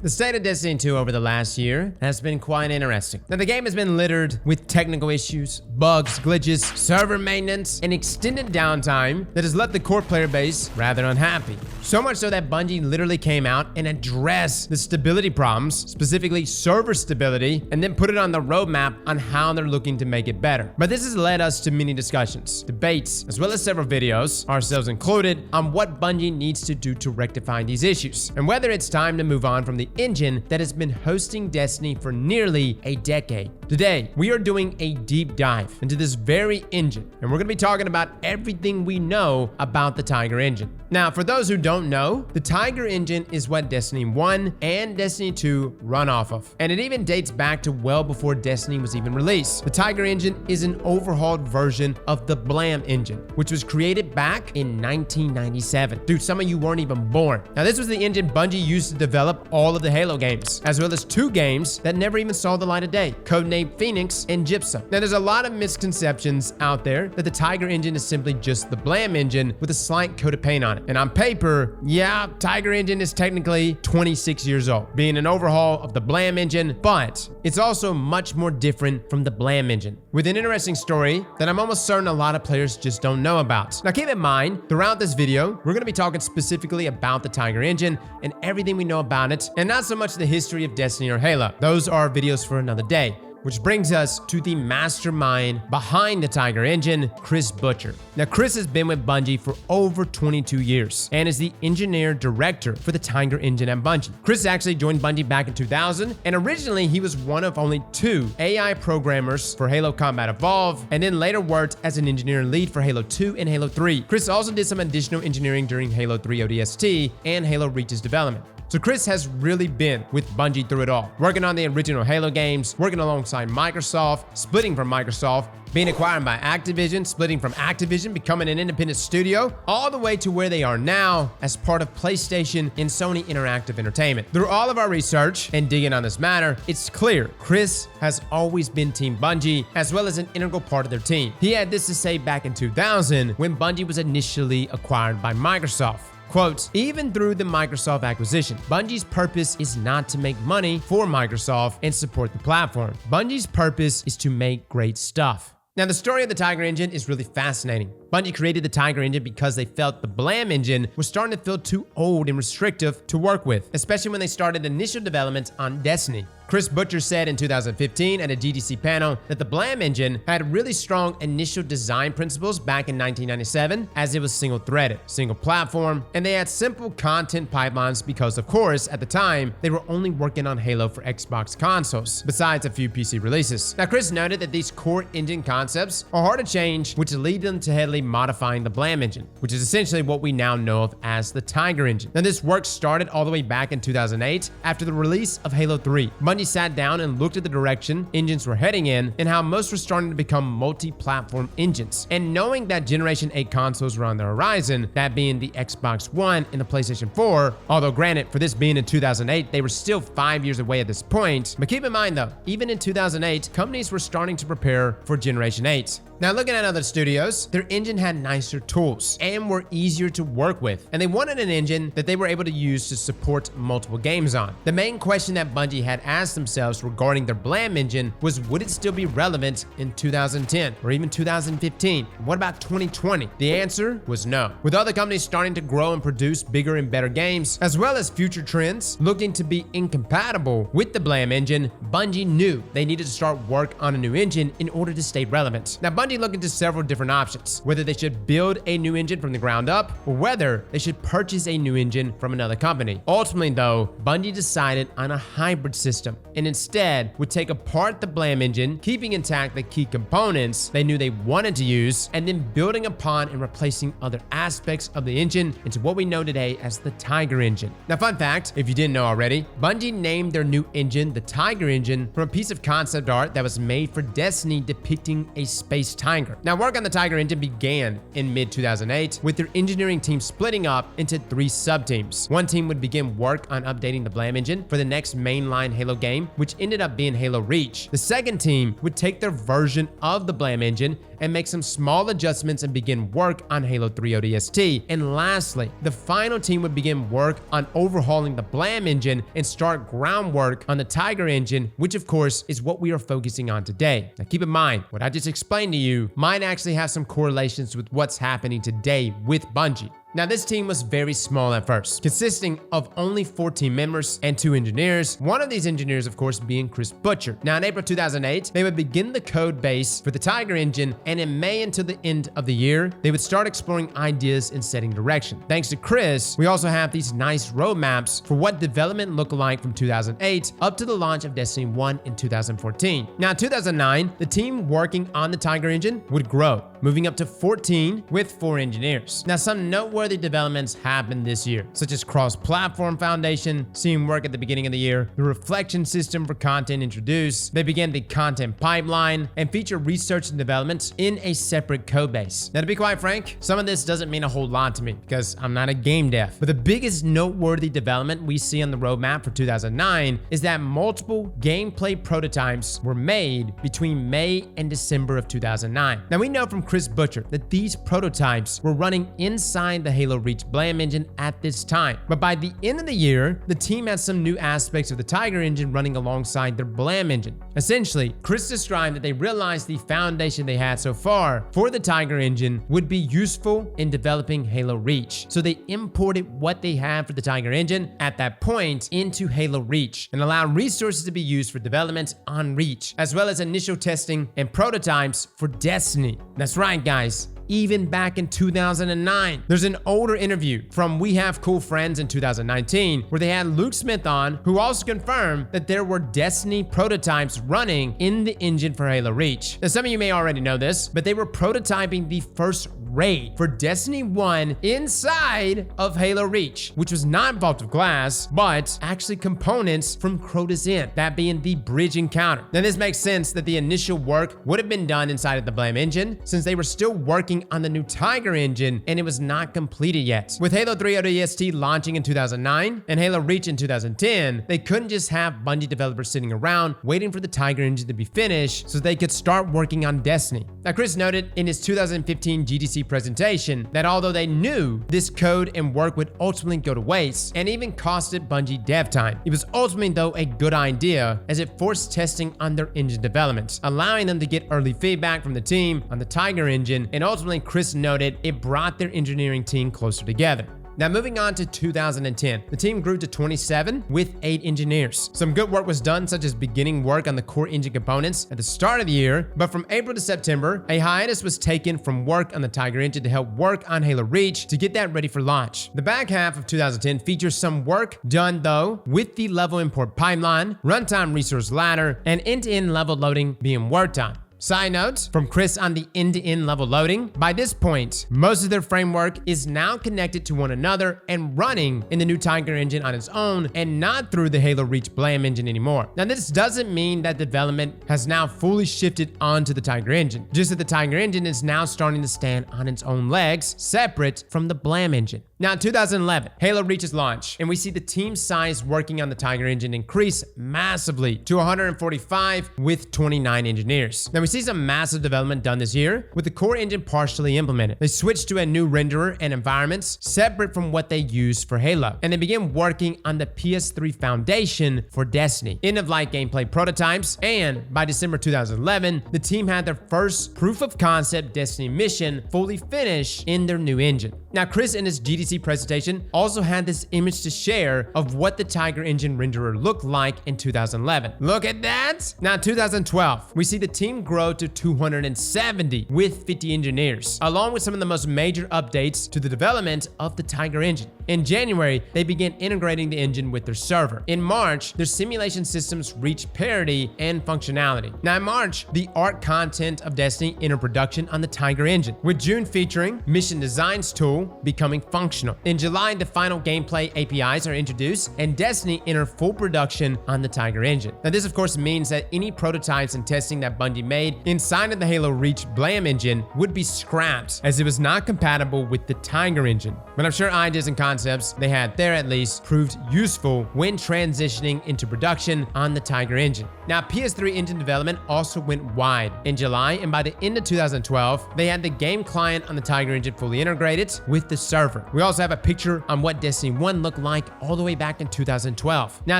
The state of Destiny 2 over the last year has been quite interesting. Now, the game has been littered with technical issues, bugs, glitches, server maintenance, and extended downtime that has left the core player base rather unhappy. So much so that Bungie literally came out and addressed the stability problems, specifically server stability, and then put it on the roadmap on how they're looking to make it better. But this has led us to many discussions, debates, as well as several videos, ourselves included, on what Bungie needs to do to rectify these issues, and whether it's time to move on from the engine that has been hosting Destiny for nearly a decade. Today, we are doing a deep dive into this very engine, and we're going to be talking about everything we know about the Tiger engine. Now, for those who don't know, the Tiger engine is what Destiny 1 and Destiny 2 run off of, and it even dates back to well before Destiny was even released. The Tiger engine is an overhauled version of the Blam engine, which was created back in 1997. Dude, some of you weren't even born. Now, this was the engine Bungie used to develop all of the Halo games, as well as 2 games that never even saw the light of day, codenamed Phoenix and Gypsum. Now, there's a lot of misconceptions out there that the Tiger engine is simply just the Blam engine with a slight coat of paint on it. And on paper, yeah, Tiger engine is technically 26 years old, being an overhaul of the Blam engine, but it's also much more different from the Blam engine, with an interesting story that I'm almost certain a lot of players just don't know about. Now, keep in mind, throughout this video, we're going to be talking specifically about the Tiger engine and everything we know about it, and not so much the history of Destiny or Halo. Those are videos for another day. Which brings us to the mastermind behind the Tiger engine, Chris Butcher. Now, Chris has been with Bungie for over 22 years and is the engineer director for the Tiger engine at Bungie. Chris actually joined Bungie back in 2000, and originally he was one of only 2 AI programmers for Halo Combat Evolved, and then later worked as an engineer lead for Halo 2 and Halo 3. Chris also did some additional engineering during Halo 3 ODST and Halo Reach's development. So Chris has really been with Bungie through it all, working on the original Halo games, working alongside Microsoft, splitting from Microsoft, being acquired by Activision, splitting from Activision, becoming an independent studio, all the way to where they are now as part of PlayStation and Sony Interactive Entertainment. Through all of our research and digging on this matter, it's clear Chris has always been Team Bungie, as well as an integral part of their team. He had this to say back in 2000 when Bungie was initially acquired by Microsoft. Quote, even through the Microsoft acquisition, Bungie's purpose is not to make money for Microsoft and support the platform. Bungie's purpose is to make great stuff. Now, the story of the Tiger engine is really fascinating. Bungie created the Tiger engine because they felt the Blam engine was starting to feel too old and restrictive to work with, especially when they started initial development on Destiny. Chris Butcher said in 2015 at a GDC panel that the Blam engine had really strong initial design principles back in 1997, as it was single-threaded, single-platform, and they had simple content pipelines because, of course, at the time, they were only working on Halo for Xbox consoles, besides a few PC releases. Now, Chris noted that these core engine concepts are hard to change, which lead them to heavily modifying the Blam engine, which is essentially what we now know of as the Tiger engine. Now, this work started all the way back in 2008 after the release of Halo 3. Bungie sat down and looked at the direction engines were heading in and how most were starting to become multi-platform engines. And knowing that Generation 8 consoles were on the horizon, that being the Xbox One and the PlayStation 4, although granted, for this being in 2008, they were still 5 years away at this point. But keep in mind though, even in 2008, companies were starting to prepare for Generation 8. Now, looking at other studios, their engine had nicer tools and were easier to work with, and they wanted an engine that they were able to use to support multiple games on. The main question that Bungie had asked themselves regarding their Blam engine was, would it still be relevant in 2010 or even 2015? What about 2020? The answer was no. With other companies starting to grow and produce bigger and better games, as well as future trends looking to be incompatible with the Blam engine, Bungie knew they needed to start work on a new engine in order to stay relevant. Now, Bungie looked into several different options, whether they should build a new engine from the ground up or whether they should purchase a new engine from another company. Ultimately though, Bungie decided on a hybrid system and instead would take apart the Blam engine, keeping intact the key components they knew they wanted to use, and then building upon and replacing other aspects of the engine into what we know today as the Tiger engine. Now, fun fact, if you didn't know already, Bungie named their new engine the Tiger engine from a piece of concept art that was made for Destiny depicting a space is Tiger. Now, work on the Tiger engine began in mid-2008 with their engineering team splitting up into 3 sub-teams. One team would begin work on updating the Blam engine for the next mainline Halo game, which ended up being Halo Reach. The second team would take their version of the Blam engine and make some small adjustments and begin work on Halo 3 ODST. And lastly, the final team would begin work on overhauling the Blam engine and start groundwork on the Tiger engine, which of course is what we are focusing on today. Now keep in mind, what I just explained to you might actually have some correlations with what's happening today with Bungie. Now, this team was very small at first, consisting of only 14 members and 2 engineers, one of these engineers, of course, being Chris Butcher. Now, in April 2008, they would begin the code base for the Tiger engine, and in May until the end of the year, they would start exploring ideas and setting direction. Thanks to Chris, we also have these nice roadmaps for what development looked like from 2008 up to the launch of Destiny 1 in 2014. Now, in 2009, the team working on the Tiger engine would grow, moving up to 14 with 4 engineers. Now, some noteworthy developments happened this year, such as cross-platform foundation, seeing work at the beginning of the year, the reflection system for content introduced, they began the content pipeline, and feature research and development in a separate code base. Now, to be quite frank, some of this doesn't mean a whole lot to me because I'm not a game dev, but the biggest noteworthy development we see on the roadmap for 2009 is that multiple gameplay prototypes were made between May and December of 2009. Now, we know from Chris Butcher that these prototypes were running inside the Halo Reach Blam engine at this time. But by the end of the year, the team had some new aspects of the Tiger engine running alongside their Blam engine. Essentially, Chris described that they realized the foundation they had so far for the Tiger engine would be useful in developing Halo Reach. So they imported what they had for the Tiger engine at that point into Halo Reach and allowed resources to be used for development on Reach, as well as initial testing and prototypes for Destiny. That's right, guys. Even back in 2009. There's an older interview from We Have Cool Friends in 2019 where they had Luke Smith on, who also confirmed that there were Destiny prototypes running in the engine for Halo Reach. Now, some of you may already know this, but they were prototyping the first raid for Destiny 1 inside of Halo Reach, which was not Vault of Glass, but actually components from Crota's End, that being the bridge encounter. Now, this makes sense that the initial work would have been done inside of the Blam engine, since they were still working on the new Tiger engine and it was not completed yet. With Halo 3 ODST launching in 2009 and Halo Reach in 2010, they couldn't just have Bungie developers sitting around waiting for the Tiger engine to be finished so they could start working on Destiny. Now, Chris noted in his 2015 GDC presentation that although they knew this code and work would ultimately go to waste and even costed Bungie dev time, it was ultimately though a good idea as it forced testing on their engine development, allowing them to get early feedback from the team on the Tiger engine, and ultimately Chris noted it brought their engineering team closer together. Now, moving on to 2010, the team grew to 27 with 8 engineers. Some good work was done, such as beginning work on the core engine components at the start of the year, but from April to September, a hiatus was taken from work on the Tiger engine to help work on Halo Reach to get that ready for launch. The back half of 2010 features some work done though with the level import pipeline, runtime resource ladder, and end-to-end level loading being worked on. Side note from Chris on the end-to-end level loading, by this point, most of their framework is now connected to one another and running in the new Tiger engine on its own and not through the Halo Reach Blam engine anymore. Now, this doesn't mean that development has now fully shifted onto the Tiger engine, just that the Tiger engine is now starting to stand on its own legs, separate from the Blam engine. Now, in 2011, Halo Reach's launch, and we see the team size working on the Tiger engine increase massively to 145 with 29 engineers. Now, we see some massive development done this year with the core engine partially implemented. They switched to a new renderer and environments separate from what they used for Halo, and they began working on the PS3 foundation for Destiny, end-of-life gameplay prototypes, and by December 2011, the team had their first proof-of-concept Destiny mission fully finished in their new engine. Now, Chris in his GDC presentation also had this image to share of what the Tiger engine renderer looked like in 2011. Look at that! Now, 2012, we see the team grow to 270 with 50 engineers, along with some of the most major updates to the development of the Tiger engine. In January, they began integrating the engine with their server. In March, their simulation systems reached parity and functionality. Now, in March, the art content of Destiny entered production on the Tiger engine, with June featuring Mission Designs tool becoming functional. functional. In July, the final gameplay APIs are introduced, and Destiny entered full production on the Tiger engine. Now, this of course means that any prototypes and testing that Bungie made inside of the Halo Reach Blam engine would be scrapped, as it was not compatible with the Tiger engine. But I'm sure ideas and concepts they had there at least proved useful when transitioning into production on the Tiger engine. Now, PS3 engine development also went wide in July, and by the end of 2012, they had the game client on the Tiger engine fully integrated with the server. We also have a picture on what Destiny 1 looked like all the way back in 2012. Now,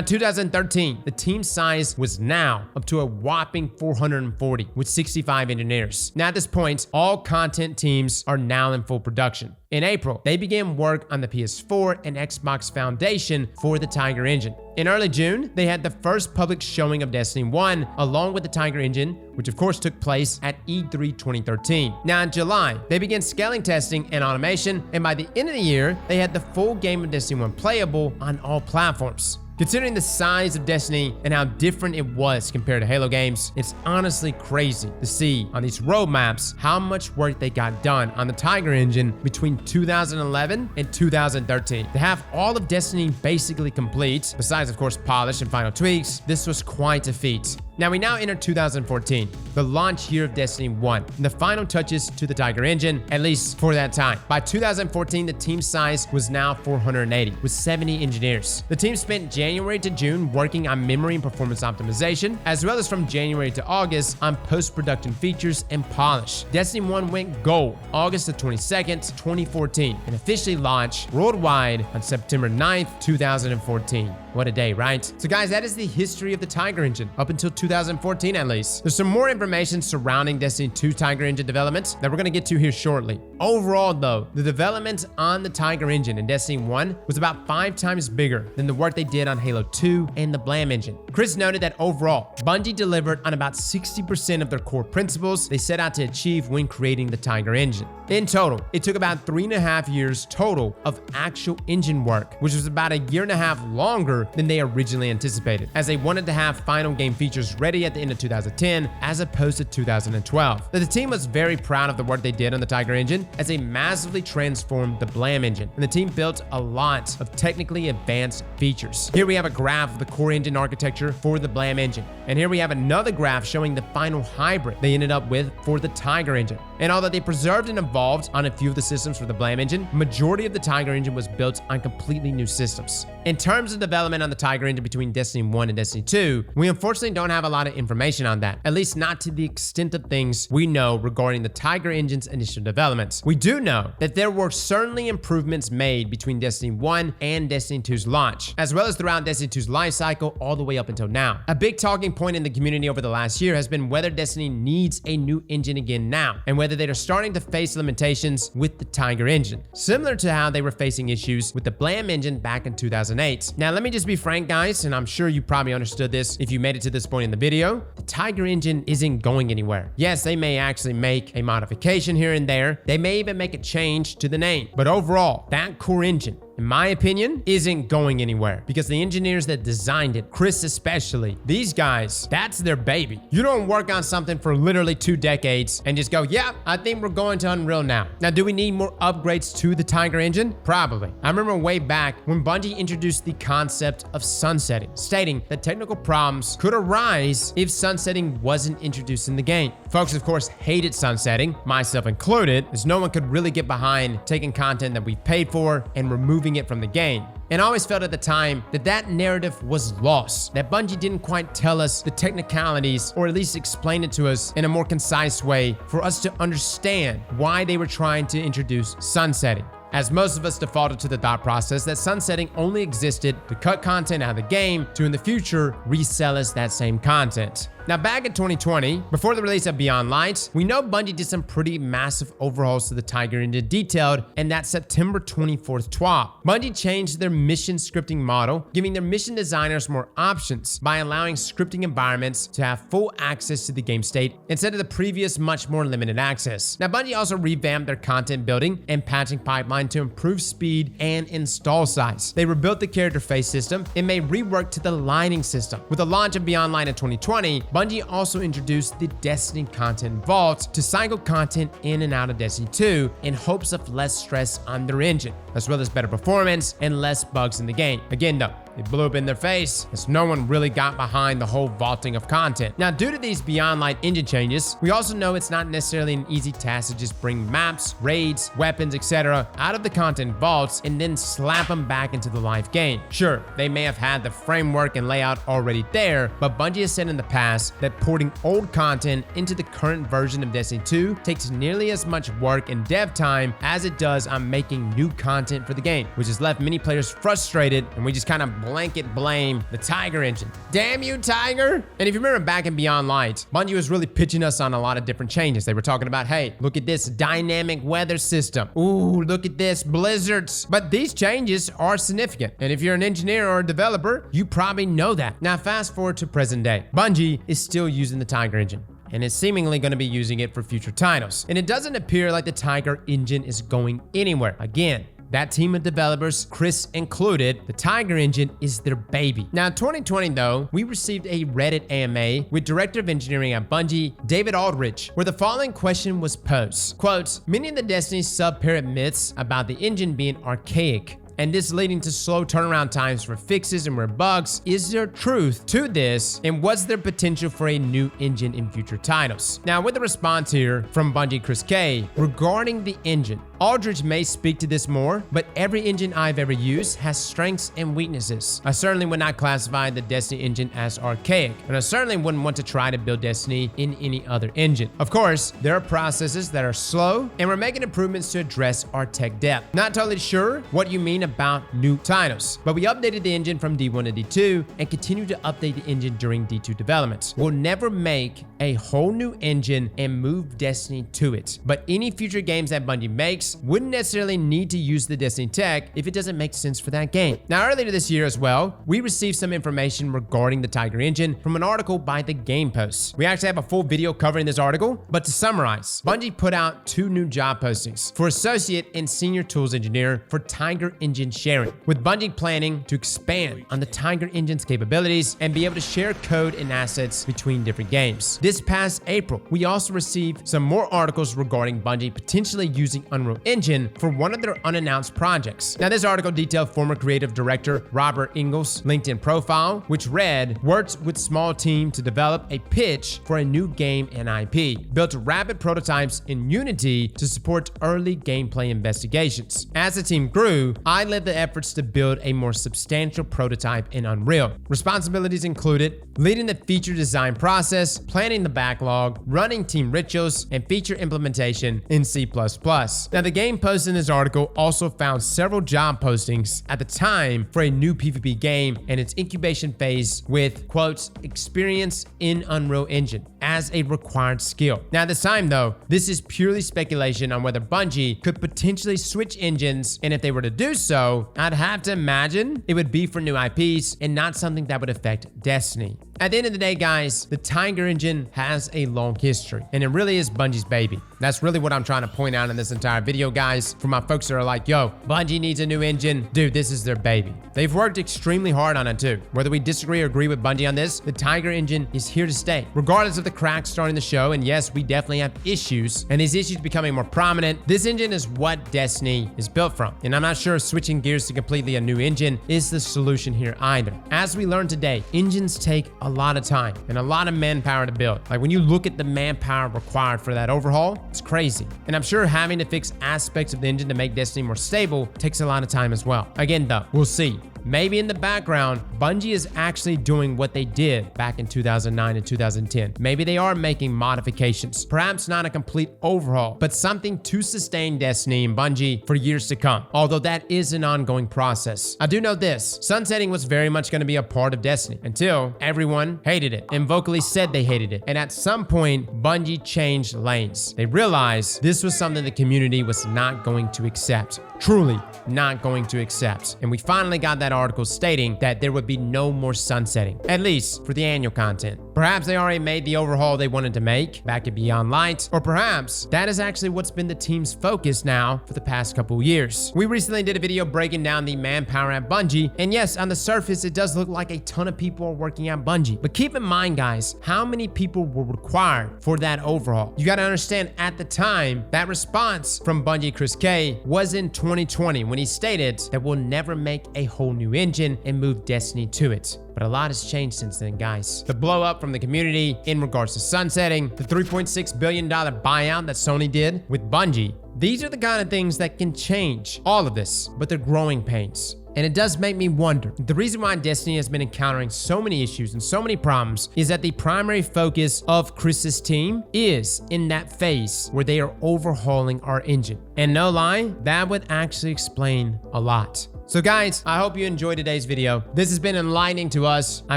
2013, the team size was now up to a whopping 440 with 65 engineers. Now, at this point, all content teams are now in full production. In April, they began work on the PS4 and Xbox Foundation for the Tiger engine. In early June, they had the first public showing of Destiny 1 along with the Tiger engine, which of course took place at E3 2013. Now in July, they began scaling testing and automation, and by the end of the year, they had the full game of Destiny 1 playable on all platforms. Considering the size of Destiny and how different it was compared to Halo games, it's honestly crazy to see on these roadmaps how much work they got done on the Tiger engine between 2011 and 2013. To have all of Destiny basically complete, besides of course polish and final tweaks, this was quite a feat. Now we enter 2014, the launch year of Destiny 1, and the final touches to the Tiger engine, at least for that time. By 2014, the team size was now 480, with 70 engineers. The team spent January to June working on memory and performance optimization, as well as from January to August on post-production features and polish. Destiny 1 went gold August the 22nd, 2014, and officially launched worldwide on September 9th, 2014. What a day, right? So guys, that is the history of the Tiger engine, up until 2014 at least. There's some more information surrounding Destiny 2 Tiger engine development that we're gonna get to here shortly. Overall though, the development on the Tiger engine in Destiny 1 was about 5 times bigger than the work they did on Halo 2 and the Blam engine. Chris noted that overall, Bungie delivered on about 60% of their core principles they set out to achieve when creating the Tiger engine. In total, it took about 3.5 years total of actual engine work, which was about 1.5 years longer than they originally anticipated, as they wanted to have final game features ready at the end of 2010 as opposed to 2012. But the team was very proud of the work they did on the Tiger engine, as they massively transformed the Blam engine, and the team built a lot of technically advanced features. Here we have a graph of the core engine architecture for the Blam engine, and here we have another graph showing the final hybrid they ended up with for the Tiger engine. And although they preserved and evolved on a few of the systems for the Blam engine, majority of the Tiger engine was built on completely new systems. In terms of development on the Tiger engine between Destiny 1 and Destiny 2, we unfortunately don't have a lot of information on that, at least not to the extent of things we know regarding the Tiger engine's initial developments. We do know that there were certainly improvements made between Destiny 1 and Destiny 2's launch, as well as throughout Destiny 2's life cycle all the way up until now. A big talking point in the community over the last year has been whether Destiny needs a new engine again now, and whether they are starting to face limitations with the Tiger engine, similar to how they were facing issues with the Blam engine back in 2008. Now let me just be frank guys, and I'm sure you probably understood this if you made it to this point in the video, the Tiger engine isn't going anywhere. Yes, they may actually make a modification here and there, they may even make a change to the name, but overall, that core engine, in my opinion, isn't going anywhere, because the engineers that designed it, Chris especially, these guys, that's their baby. You don't work on something for literally 2 decades and just go, yeah, I think we're going to Unreal now. Now, do we need more upgrades to the Tiger engine? Probably. I remember way back when Bungie introduced the concept of sunsetting, stating that technical problems could arise if sunsetting wasn't introduced in the game. Folks, of course, hated sunsetting, myself included, as no one could really get behind taking content that we paid for and removing it from the game. And I always felt at the time that that narrative was lost, that Bungie didn't quite tell us the technicalities, or at least explain it to us in a more concise way for us to understand why they were trying to introduce sunsetting, as most of us defaulted to the thought process that sunsetting only existed to cut content out of the game to in the future resell us that same content. Now back in 2020, before the release of Beyond Light, we know Bungie did some pretty massive overhauls to the Tiger engine detailed in that September 24th TWAP. Bungie changed their mission scripting model, giving their mission designers more options by allowing scripting environments to have full access to the game state instead of the previous much more limited access. Now Bungie also revamped their content building and patching pipeline pipeline to improve speed and install size. They rebuilt the character face system and made rework to the lighting system. With the launch of Beyond Light in 2020, Bungie also introduced the Destiny Content Vault to cycle content in and out of Destiny 2 in hopes of less stress on their engine, as well as better performance and less bugs in the game. Again though, it blew up in their face as no one really got behind the whole vaulting of content. Now, due to these Beyond Light engine changes, we also know it's not necessarily an easy task to just bring maps, raids, weapons, etc. out of the content vaults and then slap them back into the live game. Sure, they may have had the framework and layout already there, but Bungie has said in the past that porting old content into the current version of Destiny 2 takes nearly as much work and dev time as it does on making new content for the game, which has left many players frustrated, and we just kind of blanket blame the Tiger engine. Damn you, Tiger! And if you remember back in Beyond Light, Bungie was really pitching us on a lot of different changes. They were talking about, hey, look at this dynamic weather system. Ooh, look at this, blizzards. But these changes are significant. And if you're an engineer or a developer, you probably know that. Now fast forward to present day. Bungie is still using the Tiger engine, and is seemingly going to be using it for future titles. And it doesn't appear like the Tiger engine is going anywhere. Again, that team of developers, Chris included, the Tiger engine is their baby. Now in 2020 though, we received a Reddit AMA with Director of Engineering at Bungie, David Aldrich, where the following question was posed. Quote, many of the Destiny sub-parrot myths about the engine being archaic and this leading to slow turnaround times for fixes and rare bugs. Is there truth to this? And what's there potential for a new engine in future titles? Now, with the response here from Bungie Chris K regarding the engine, Aldridge may speak to this more, but every engine I've ever used has strengths and weaknesses. I certainly would not classify the Destiny engine as archaic, and I certainly wouldn't want to try to build Destiny in any other engine. Of course, there are processes that are slow, and we're making improvements to address our tech depth. Not totally sure what you mean about new titles, but we updated the engine from D1 to D2 and continue to update the engine during D2 development. We'll never make a whole new engine and move Destiny to it, but any future games that Bungie makes wouldn't necessarily need to use the Destiny tech if it doesn't make sense for that game. Now, earlier this year as well, we received some information regarding the Tiger engine from an article by The Game Post. We actually have a full video covering this article, but to summarize, Bungie put out 2 new job postings for Associate and Senior Tools Engineer for Tiger engine sharing, with Bungie planning to expand on the Tiger engine's capabilities and be able to share code and assets between different games. This past April, we also received some more articles regarding Bungie potentially using Unreal Engine for one of their unannounced projects. Now, this article detailed former creative director Robert Ingles' LinkedIn profile, which read, worked with small team to develop a pitch for a new game and IP, built rapid prototypes in Unity to support early gameplay investigations. As the team grew, I led the efforts to build a more substantial prototype in Unreal. Responsibilities included leading the feature design process, planning the backlog, running team rituals, and feature implementation in C++. Now, the Game Post in this article also found several job postings at the time for a new PvP game and its incubation phase with, quote, experience in Unreal Engine as a required skill. Now, at this time though, this is purely speculation on whether Bungie could potentially switch engines, and if they were to do so, I'd have to imagine it would be for new IPs and not something that would affect Destiny. At the end of the day, guys, the Tiger engine has a long history, and it really is Bungie's baby. That's really what I'm trying to point out in this entire video, guys. For my folks that are like, yo, Bungie needs a new engine. Dude, this is their baby. They've worked extremely hard on it too. Whether we disagree or agree with Bungie on this, the Tiger engine is here to stay. Regardless of the cracks starting the show, and yes, we definitely have issues, and these issues becoming more prominent, this engine is what Destiny is built from. And I'm not sure switching gears to completely a new engine is the solution here either. As we learned today, engines take a lot of time and a lot of manpower to build. Like when you look at the manpower required for that overhaul, it's crazy. And I'm sure having to fix aspects of the engine to make Destiny more stable takes a lot of time as well. Again though, we'll see. Maybe in the background, Bungie is actually doing what they did back in 2009 and 2010. Maybe they are making modifications, perhaps not a complete overhaul, but something to sustain Destiny and Bungie for years to come. Although that is an ongoing process. I do know this, sunsetting was very much going to be a part of Destiny until everyone hated it and vocally said they hated it. And at some point, Bungie changed lanes. They realized this was something the community was not going to accept. Truly not going to accept. And we finally got that article stating that there would be no more sunsetting, at least for the annual content. Perhaps they already made the overhaul they wanted to make back to Beyond Light, or perhaps that is actually what's been the team's focus now for the past couple years. We recently did a video breaking down the manpower at Bungie, and yes, on the surface, it does look like a ton of people are working at Bungie. But keep in mind, guys, how many people were required for that overhaul? You gotta understand, at the time, that response from Bungie Chris K was in 2020 when he stated that we'll never make a whole new engine and move Destiny to it. But a lot has changed since then, guys. The blow up from the community in regards to sunsetting, the $3.6 billion buyout that Sony did with Bungie. These are the kind of things that can change all of this, but they're growing pains. And it does make me wonder. The reason why Destiny has been encountering so many issues and so many problems is that the primary focus of Chris's team is in that phase where they are overhauling our engine. And no lie, that would actually explain a lot. So guys, I hope you enjoyed today's video. This has been enlightening to us. I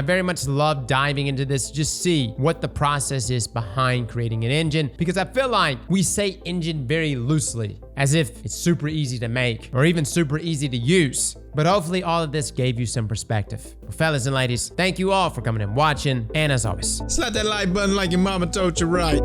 very much love diving into this, just see what the process is behind creating an engine, because I feel like we say engine very loosely, as if it's super easy to make or even super easy to use. But hopefully all of this gave you some perspective. Well, fellas and ladies, thank you all for coming and watching, and as always, slap that like button like your mama told you right.